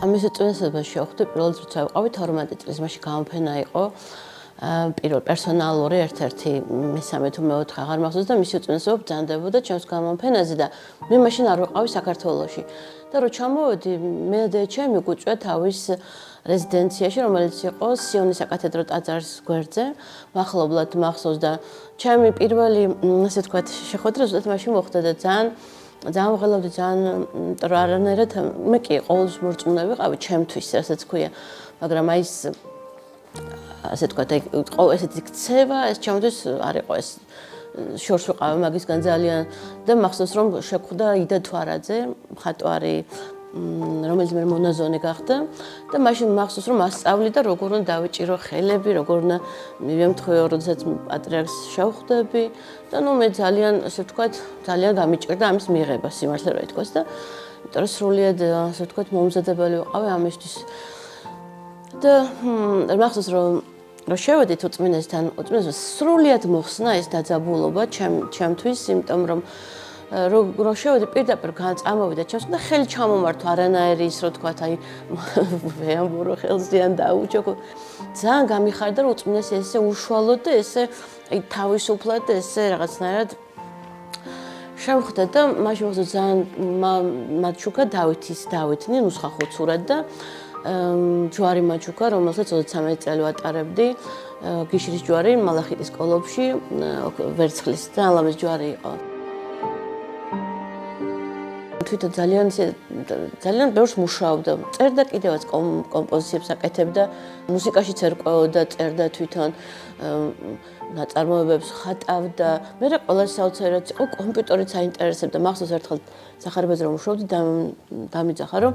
ამის უწესრიგებას შევხვდი პირველად როცა ვიყავი 12 წლის მაშინ გამოფენა იყო პირველ პერსონალური ერთ-ერთი მესამე თუ მეოთხე აღარ მახსოვს და მისი უწესრიგება ბრძანდებოდა ჩემს გამოფენაზე და მე მაშინ არ ვიყავი საქართველოში და რო ჩამოვედი მე და ჩემი გუჭვე თავის რეზიდენციაში რომელიც იყო სიონის საკათედრო ტაძრის გვერდზე მახლობლად მახსოვს და ჩემი პირველი ასე ვთქვათ შეხვედრა ზუსტად მაშინ მოხდა და ძალიან ვღელავდი ძალიან არანაირად მე კი ყოველთვის მორწმუნე ვიყავი ჩემთვის რასაც ქვია მაგრამ აი ეს ასე ვთქვათ აი ესეთი ქცევა ეს ჩემთვის არ იყო ეს შორს ვიყავი მაგისგან ძალიან და მახსოვს რომ შეხვდა იდა თვარაძე მხატვარი რომელიც მე მონაზონე გახდა და მაშინ მახსოვს რომ ასწავლი და როგორ უნდა დავიჭირო ხელები როგორ უნდა მივემთხვეო როდესაც პატრიარქს შევხვდები და ნუ მე ძალიან ასე ვთქვათ ძალიან გამიჭირდა ამის მიღება სიმართლე რა ითქვას და იმიტომ რომ სრულიად ასე ვთქვათ მომზადებელი ვიყავი ამისთვის და მახსოვს რომ შევედით უწმინესთან სრულიად მოხსნა ეს დაძაბულობა ჩემთვის იმიტომ რომ რო შევედი პირდაპირ წამოვიდა ჩემს და ხელი ჩამომართვა არანაირი ის რო თქვა აი ვეამბორო ხელზე ან დაუჭო ძალიან გამიხარდა რომ უწმინესი ესე უშუალოდ და ესე აი თავისუფლად და ესე რაღაცნაირად შემხვდა და მაშინ მოხდა ძალიან მაჩუკა დავითნი ნუსხა ხუცურად და ჯვარი მაჩუკა რომელსაც 23 წელი ვატარებდი გიშრის ჯვარი მალახიტის კოლოფში ვერცხლის და ალამის ჯვარი იყო თვითონ ძალიან ბევრს მუშაობდა. წერდა კიდევაც კომპოზიციებს აკეთებდა, მუსიკაში ცერკვეოდა, წერდა თვითონ ნაწარმოებებს ხატავდა. მე რა ყველა საოცრად იყო კომპიუტერით საინტერესებდა. მახსოვს ერთხელ სახარებაზე რომ ვშოვდი დამიძახა რომ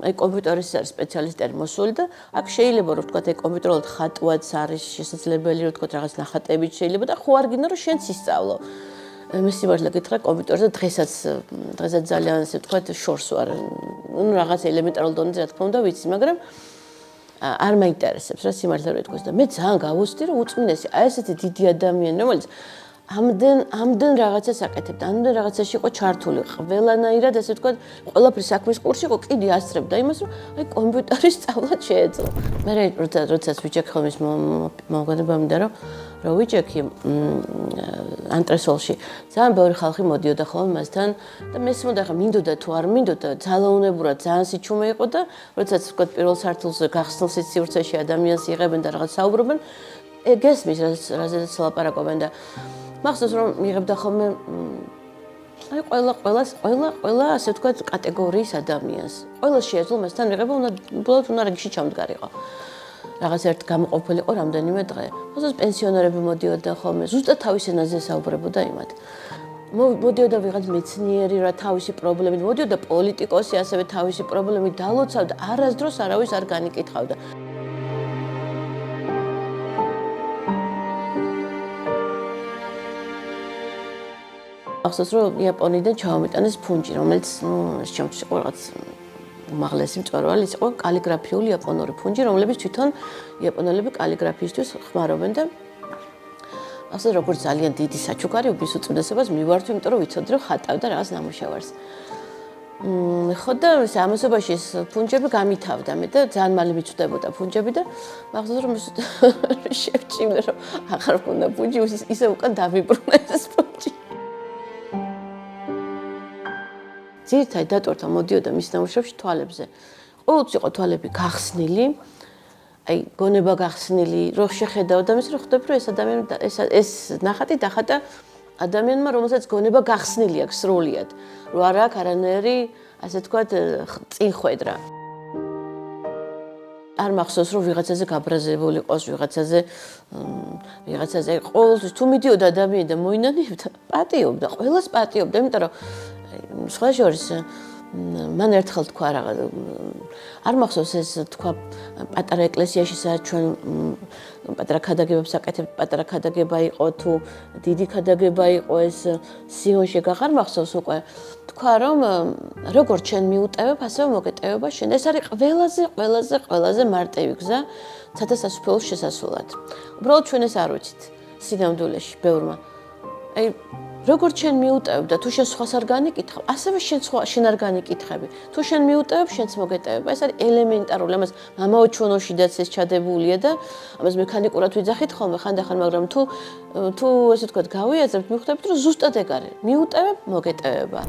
აი კომპიუტერის სპეციალისტები მოსული და აქ შეიძლება რომ ვთქვათ აი კომპიუტერულად ხატვაც არის შესაძლებელი რომ ვთქვათ რაღაც ნახატებით შეიძლება და ხო არ გინდა რომ შენც ისწავლო. მე სიმართლე გითხრა კომპიუტერზე დღესაც ძალიან ასე ვთქვათ შორს ვარ. ნუ რაღაც ელემენტარულ დონეზე რა თქმა უნდა ვიცი, მაგრამ არ მაინტერესებს რა სიმართლე რა ითქვას და მე ძალიან გავუსწრდი რომ უწმინესი აი ესეთი დიდი ადამიანი რომელიც ამდენ რაღაცას აკეთებდა, ამდენ რაღაცაში იყო ჩართული, ყველანაირად ასე ვთქვათ, ყველაფრის საქმის კურსში იყო კიდე ასწრებდა იმას, რომ აი კომპიუტერის სწავლაც შეეძლო. მე როდესაც ვიჭექ ხოლმე ის მომგონებამდე რომ ვიჭექი ანტრესოლში, ძალიან ბევრი ხალხი მოდიოდა ხოლმე მასთან და მე სმოდა ხა მინდოდა თუ არ მინდოდა, ძალაუნებურად ძალიან სიჩუმე იყო და როდესაც ვთქვათ პირველ სართულზე გახსნილ სივრცეში ადამიანს იღებენ და რაღაც საუბრობენ, გესმის რაზეც ლაპარაკობენ და მახსოვს რომ მიღებდა ხოლმე აი ყველა ასე ვთქვათ კატეგორიის ადამიანს. ყველა შეეძლო მასთან მიღება უნდა რიგში ჩამდგარიყო. რაღაც ერთ გამოყოფილიყო რამდენიმე დღე. მახსოვს პენსიონერები მოდიოდა ხოლმე, ზუსტად თავის ენაზე საუბრებოდა იმათ. მოდიოდა ვიღაც მეცნიერი რა თავისი პრობლემით, მოდიოდა პოლიტიკოსი ასევე თავისი პრობლემით დალოცავდა, არასდროს არავის არ განიკითხავდა. ახსოვს რომ იაპონიიდან ჩავამიტანეს ფუნჯი, რომელიც ეს ჩემთვის იყო რაღაც უმაღლესი მწვერვალი, იყო კალიგრაფიული იაპონური ფუნჯი, რომლებიც თვითონ იაპონელები კალიგრაფიისთვის ხმარობენ და ახსოვს როგორც ძალიან დიდი საჩუქარი უბის უწმიდესობას მივართვი, იმიტომ რომ ვიცოდი რომ ხატავდა რაღაც ნამუშევარს. ხო და ამასობაში ეს ფუნჯები გამითავდა მე და ძალიან მალე მიცვდებოდა ფუნჯები და მახსოვს რომ შევჭიმდა რომ აღარ მქონდა ფუნჯი, ისე უკან დამიბრუნა ეს ფუნჯი. ძირითადად დატვირთვა მოდიოდა მის ნამუშევრებში თვალებზე. ყოველთვის იყო თვალები გახსნილი, აი გონება გახსნილი, რო შეხედავ და მის რო ხვდები რომ ეს ადამიანი ეს ნახატი დახატა ადამიანმა, რომელსაც გონება გახსნილი აქვს სრულიად, რო არ აქვს არანაირი, ასე ვთქვათ, წინხვედრა. არ მახსოვს რომ ვიღაცაზე გაბრაზებული იყოს, ვიღაცაზე ყოველთვის თუ მიდიოდა ადამიანი და მოინანიებდა, პატიობდა, ყველას პატიობდა, იმიტომ რომ სხვა შორის მან ერთხელ თქვა რაღაც არ მახსოვს ეს თქვა პატარა ეკლესიაში სადაც ჩვენ პატარა ქადაგებებს აკეთებთ, პატარა ქადაგება იყო თუ დიდი ქადაგება იყო ეს სიონში აღარ მახსოვს უკვე თქვა რომ როგორც ჩვენ მიუტევებ, ასევე მოგეტევება შენ. ეს არის ყველაზე მარტივი გზა ცათა სასუფეველს შესასვლელად. უბრალოდ ჩვენ ეს არ ვიცით სინამდვილეში ბევრმა. აი როგორც შენ მიუტევებ და თუ შენ სხვას არ განიკითხავ, ასევე შენ არ განიკითხები. თუ შენ მიუტევებ, შენც მოგეტევება. ეს არის ელემენტარული, ამას მამაო ჩვენოშიდაც ეს ჩადებულია და ამას მექანიკურად ვიძახით ხოლმე ხანდახან, მაგრამ თუ ესე ვთქვათ, გავიაზრებთ, მივხვდებით, რომ ზუსტად ეგ არის. მიუტევებ, მოგეტევება.